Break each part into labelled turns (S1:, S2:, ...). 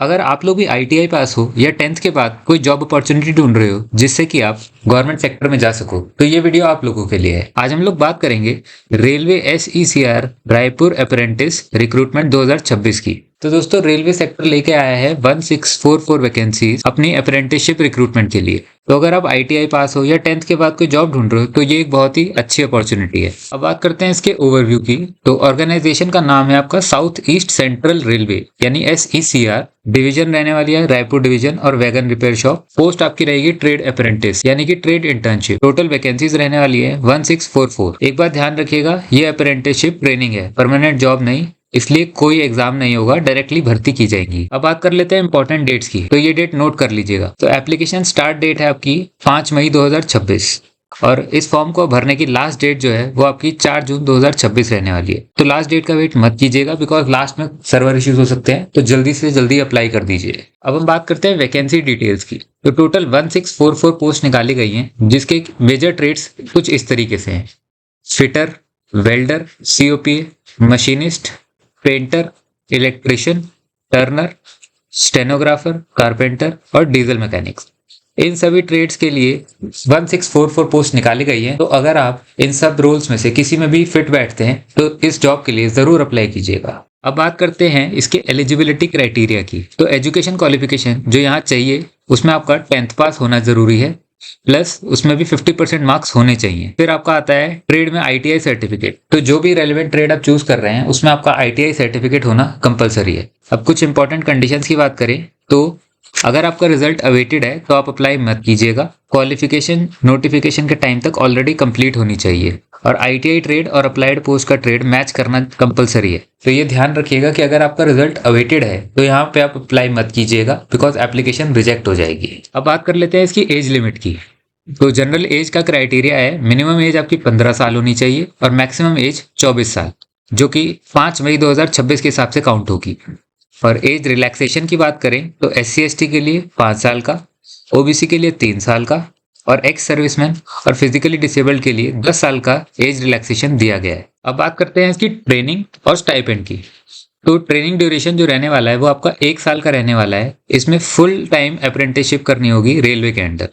S1: अगर आप लोग भी आईटीआई पास हो या 10th के बाद कोई जॉब अपॉर्चुनिटी ढूंढ रहे हो जिससे कि आप गवर्नमेंट सेक्टर में जा सको, तो ये वीडियो आप लोगों के लिए है। आज हम लोग बात करेंगे railway SECR Raipur apprentice recruitment 2026 की। तो दोस्तों, रेलवे सेक्टर लेके आया है 1644 वैकेंसीज अपनी अप्रेंटिसशिप रिक्रूटमेंट के लिए। तो अगर आप आईटीआई पास हो या 10th के बाद कोई जॉब ढूंढ रहे हो तो ये एक बहुत ही अच्छी अपॉर्चुनिटी है। अब बात करते हैं इसके ओवरव्यू की। तो ऑर्गेनाइजेशन का नाम है आपका साउथ ईस्ट सेंट्रल रेलवे यानी एसईसीआर। डिवीजन रहने वाली है रायपुर डिवीजन और वैगन रिपेयर शॉप। पोस्ट आपकी रहेगी ट्रेड अप्रेंटिस यानी कि ट्रेड इंटर्नशिप। टोटल वैकेंसीज रहने वाली है 1644। एक बात ध्यान रखिएगा, ये अप्रेंटिसशिप ट्रेनिंग है, परमानेंट जॉब नहीं, इसलिए कोई एग्जाम नहीं होगा, डायरेक्टली भर्ती की जाएगी। अब बात कर लेते हैं इंपॉर्टेंट डेट्स की। तो ये डेट नोट कर लीजिएगा। तो एप्लीकेशन स्टार्ट डेट है आपकी 5 मई 2026 और इस फॉर्म को भरने की लास्ट डेट जो है वो आपकी 4 जून 2026 रहने वाली है। तो लास्ट डेट का वेट मत कीजिएगा, बिकॉज लास्ट में सर्वर इश्यूज हो सकते हैं, तो जल्दी से जल्दी अप्लाई कर दीजिए। अब हम बात करते हैं वैकेंसी डिटेल्स की। तो टोटल 1644 पोस्ट निकाली गई हैं, जिसके मेजर ट्रेड्स कुछ इस तरीके से हैं: fitter, welder, COP, machinist, painter, electrician, Turner, stenographer, carpenter और डीजल मैकेनिक्स। इन सभी ट्रेड्स के लिए 1644 पोस्ट निकाली गई है। तो अगर आप इन सब रोल्स में से किसी में भी फिट बैठते हैं तो इस जॉब के लिए जरूर अप्लाई कीजिएगा। अब बात करते हैं इसके एलिजिबिलिटी क्राइटेरिया की। तो एजुकेशन क्वालिफिकेशन जो यहाँ चाहिए उसमें आपका 10th पास होना जरूरी है, प्लस उसमें भी 50% मार्क्स होने चाहिए। फिर आपका आता है ट्रेड में आईटीआई सर्टिफिकेट। तो जो भी रेलेवेंट ट्रेड आप चूज कर रहे हैं उसमें आपका आईटीआई सर्टिफिकेट होना कंपलसरी है। अब कुछ इंपॉर्टेंट कंडीशंस की बात करें तो अगर आपका रिजल्ट अवेटेड है तो आप अप्लाई मत कीजिएगा। क्वालिफिकेशन नोटिफिकेशन के टाइम तक ऑलरेडी कंप्लीट होनी चाहिए और आईटीआई ट्रेड और अप्लाइड पोस्ट का ट्रेड मैच करना कंपलसरी है। तो ये ध्यान रखिएगा कि अगर आपका रिजल्ट अवेटेड है तो यहाँ पे आप अप्लाई मत कीजिएगा, बिकॉज एप्लीकेशन रिजेक्ट हो जाएगी। अब बात कर लेते हैं इसकी एज लिमिट की। तो जनरल एज का क्राइटेरिया है मिनिमम एज आपकी 15 साल होनी चाहिए और मैक्सिमम एज 24 साल, जो कि 5 मई 2026 के हिसाब से काउंट होगी। और एज रिलैक्सेशन की बात करें तो SC/ST के लिए 5 साल का, OBC के लिए 3 साल का और एक्स सर्विसमैन और फिजिकली डिसेबल्ड के लिए 10 साल का एज रिलैक्सेशन दिया गया है। अब बात करते हैं इसकी ट्रेनिंग और स्टाइपेंड की। तो ट्रेनिंग ड्यूरेशन जो रहने वाला है वो आपका 1 साल का रहने वाला है। इसमें फुल टाइम अप्रेंटिसशिप करनी होगी रेलवे के अंडर।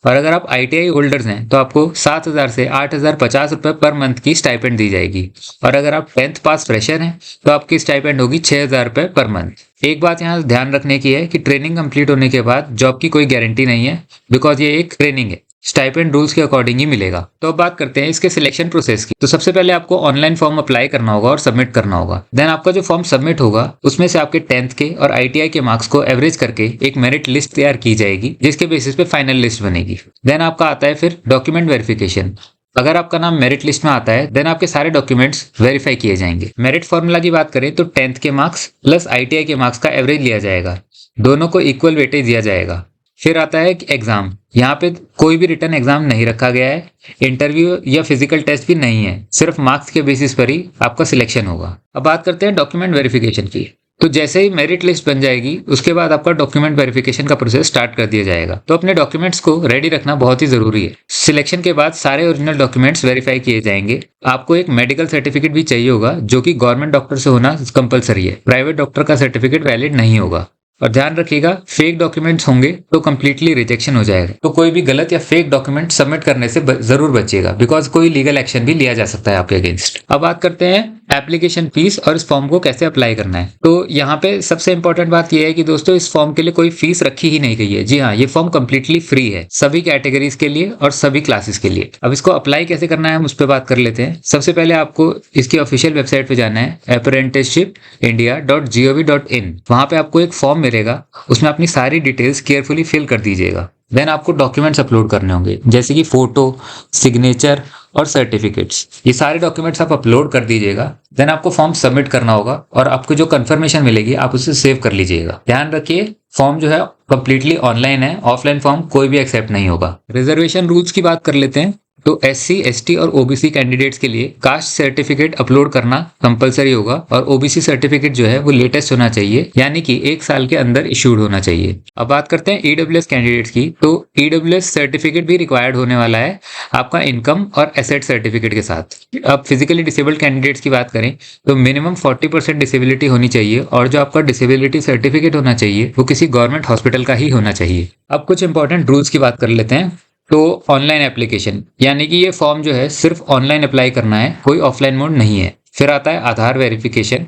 S1: और अगर आप आईटीआई होल्डर्स हैं तो आपको 7,000 से 8,050 रुपये पर मंथ की स्टाइपेंड दी जाएगी। और अगर आप 10th पास फ्रेशर हैं तो आपकी स्टाइपेंड होगी 6,000 रुपये पर मंथ। एक बात यहाँ ध्यान रखने की है कि ट्रेनिंग कंप्लीट होने के बाद जॉब की कोई गारंटी नहीं है, बिकॉज ये एक ट्रेनिंग है। स्टाइपेंड रूल्स के अकॉर्डिंग ही मिलेगा। तो अब बात करते हैं इसके सिलेक्शन प्रोसेस की। तो सबसे पहले आपको ऑनलाइन फॉर्म अप्लाई करना होगा और सबमिट करना होगा। देन आपका जो फॉर्म सबमिट होगा उसमें से आपके 10th के और आईटीआई के मार्क्स को एवरेज करके एक मेरिट लिस्ट तैयार की जाएगी, जिसके बेसिस पे फाइनल लिस्ट बनेगी। देन आपका आता है फिर डॉक्यूमेंट वेरिफिकेशन। अगर आपका नाम मेरिट लिस्ट में आता है देन आपके सारे डॉक्यूमेंट्स वेरीफाई किए जाएंगे। मेरिट फॉर्मूला की बात करें तो 10th के मार्क्स प्लस आईटीआई के मार्क्स का एवरेज लिया जाएगा, दोनों को इक्वल वेटेज दिया जाएगा। फिर आता है एग्जाम। यहाँ पे कोई भी रिटर्न एग्जाम नहीं रखा गया है, इंटरव्यू या फिजिकल टेस्ट भी नहीं है, सिर्फ मार्क्स के बेसिस पर ही आपका सिलेक्शन होगा। अब बात करते हैं डॉक्यूमेंट वेरिफिकेशन की। तो जैसे ही मेरिट लिस्ट बन जाएगी उसके बाद आपका डॉक्यूमेंट वेरिफिकेशन का प्रोसेस स्टार्ट कर दिया जाएगा। तो अपने डॉक्यूमेंट्स को रेडी रखना बहुत ही जरूरी है। सिलेक्शन के बाद सारे ओरिजिनल डॉक्यूमेंट्स वेरीफाई किए जाएंगे। आपको एक मेडिकल सर्टिफिकेट भी चाहिए होगा, जो कि गवर्नमेंट डॉक्टर से होना कंपलसरी है। प्राइवेट डॉक्टर का सर्टिफिकेट वैलिड नहीं होगा। और ध्यान रखिएगा, फेक डॉक्यूमेंट्स होंगे तो कंप्लीटली रिजेक्शन हो जाएगा। तो कोई भी गलत या फेक डॉक्यूमेंट सबमिट करने से जरूर बचिएगा, बिकॉज कोई लीगल एक्शन भी लिया जा सकता है आपके अगेंस्ट। अब बात करते हैं एप्लीकेशन फीस और इस फॉर्म को कैसे अप्लाई करना है। तो यहाँ पे सबसे इंपॉर्टेंट बात यह है कि दोस्तों इस फॉर्म के लिए कोई फीस रखी ही नहीं गई है। जी हाँ, ये फॉर्म कंप्लीटली फ्री है सभी कैटेगरीज के लिए और सभी क्लासेस के लिए। अब इसको अप्लाई कैसे करना है हम उस पर बात कर लेते हैं। सबसे पहले आपको इसकी ऑफिशियल वेबसाइट पे जाना है apprenticeshippindia.gov.in। वहां पे आपको एक फॉर्म मिलेगा, उसमें अपनी सारी डिटेल्स केयरफुली फिल कर दीजिएगा। देन आपको डॉक्यूमेंट्स अपलोड करने होंगे, जैसे कि फोटो, सिग्नेचर और सर्टिफिकेट्स। ये सारे डॉक्यूमेंट्स आप अपलोड कर दीजिएगा। देन आपको फॉर्म सबमिट करना होगा और आपको जो कंफर्मेशन मिलेगी आप उसे सेव कर लीजिएगा। ध्यान रखिए, फॉर्म जो है कंप्लीटली ऑनलाइन है, ऑफलाइन फॉर्म कोई भी एक्सेप्ट नहीं होगा। रिजर्वेशन रूल्स की बात कर लेते हैं। तो SC, ST और OBC कैंडिडेट्स के लिए कास्ट सर्टिफिकेट अपलोड करना कंपलसरी होगा और OBC सर्टिफिकेट जो है वो लेटेस्ट होना चाहिए, यानी कि 1 साल के अंदर इशूड होना चाहिए। अब बात करते हैं EWS कैंडिडेट्स की। तो EWS सर्टिफिकेट भी रिक्वायर्ड होने वाला है आपका इनकम और एसेट सर्टिफिकेट के साथ। अब फिजिकली डिसेबल्ड कैंडिडेट्स की बात करें तो मिनिमम 40% डिसेबिलिटी होनी चाहिए और जो आपका डिसेबिलिटी सर्टिफिकेट होना चाहिए वो किसी गवर्नमेंट हॉस्पिटल का ही होना चाहिए। अब कुछ इंपॉर्टेंट रूल्स की बात कर लेते हैं। तो ऑनलाइन एप्लीकेशन, यानी कि ये फॉर्म जो है सिर्फ ऑनलाइन अप्लाई करना है, कोई ऑफलाइन मोड नहीं है। फिर आता है आधार वेरिफिकेशन,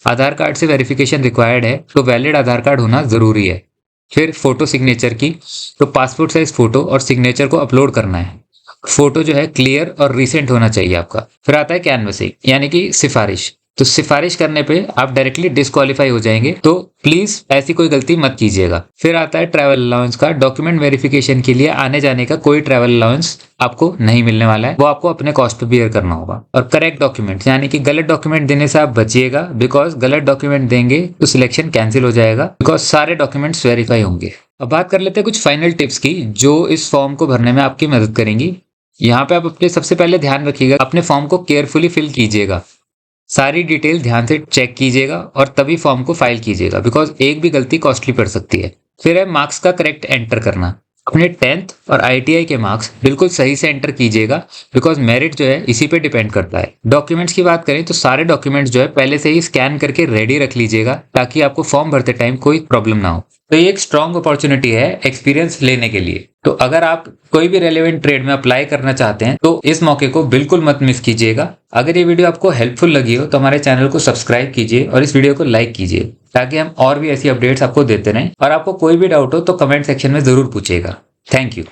S1: आधार कार्ड से वेरिफिकेशन रिक्वायर्ड है, तो वैलिड आधार कार्ड होना जरूरी है। फिर फोटो सिग्नेचर की, तो पासपोर्ट साइज फोटो और सिग्नेचर को अपलोड करना है। फोटो जो है क्लियर और रिसेंट होना चाहिए आपका। फिर आता है कैनवसिंग, यानी कि सिफारिश। तो सिफारिश करने पे आप डायरेक्टली डिस्क्वालीफाई हो जाएंगे, तो प्लीज ऐसी कोई गलती मत कीजिएगा। फिर आता है ट्रैवल अलाउंस का। डॉक्यूमेंट वेरिफिकेशन के लिए आने जाने का कोई ट्रैवल अलाउंस आपको नहीं मिलने वाला है, वो आपको अपने कॉस्ट पे बियर करना होगा। और करेक्ट डॉक्यूमेंट, यानी कि गलत डॉक्यूमेंट देने से आप बचिएगा, बिकॉज गलत डॉक्यूमेंट देंगे तो सिलेक्शन कैंसिल हो जाएगा, बिकॉज सारे डॉक्यूमेंट्स वेरीफाई होंगे। अब बात कर लेते हैं कुछ फाइनल टिप्स की जो इस फॉर्म को भरने में आपकी मदद करेंगी। यहाँ पे आप अपने सबसे पहले ध्यान रखिएगा, अपने फॉर्म को केयरफुली फिल कीजिएगा, सारी डिटेल ध्यान से चेक कीजिएगा और तभी फॉर्म को फाइल कीजिएगा, बिकॉज एक भी गलती कॉस्टली पड़ सकती है। फिर है मार्क्स का करेक्ट एंटर करना। अपने 10th और ITI के मार्क्स बिल्कुल सही से एंटर कीजिएगा, बिकॉज मेरिट जो है इसी पे डिपेंड करता है। डॉक्यूमेंट्स की बात करें तो सारे डॉक्यूमेंट्स जो है पहले से ही स्कैन करके रेडी रख लीजिएगा, ताकि आपको फॉर्म भरते टाइम कोई प्रॉब्लम ना हो। तो ये एक स्ट्रॉन्ग अपॉर्चुनिटी है एक्सपीरियंस लेने के लिए। तो अगर आप कोई भी रेलेवेंट ट्रेड में अप्लाई करना चाहते हैं तो इस मौके को बिल्कुल मत मिस कीजिएगा। अगर ये वीडियो आपको हेल्पफुल लगी हो तो हमारे चैनल को सब्सक्राइब कीजिए और इस वीडियो को लाइक कीजिए, ताकि हम और भी ऐसी अपडेट्स आपको देते रहें। और आपको कोई भी डाउट हो तो कमेंट सेक्शन में जरूर पूछिएगा। Thank you.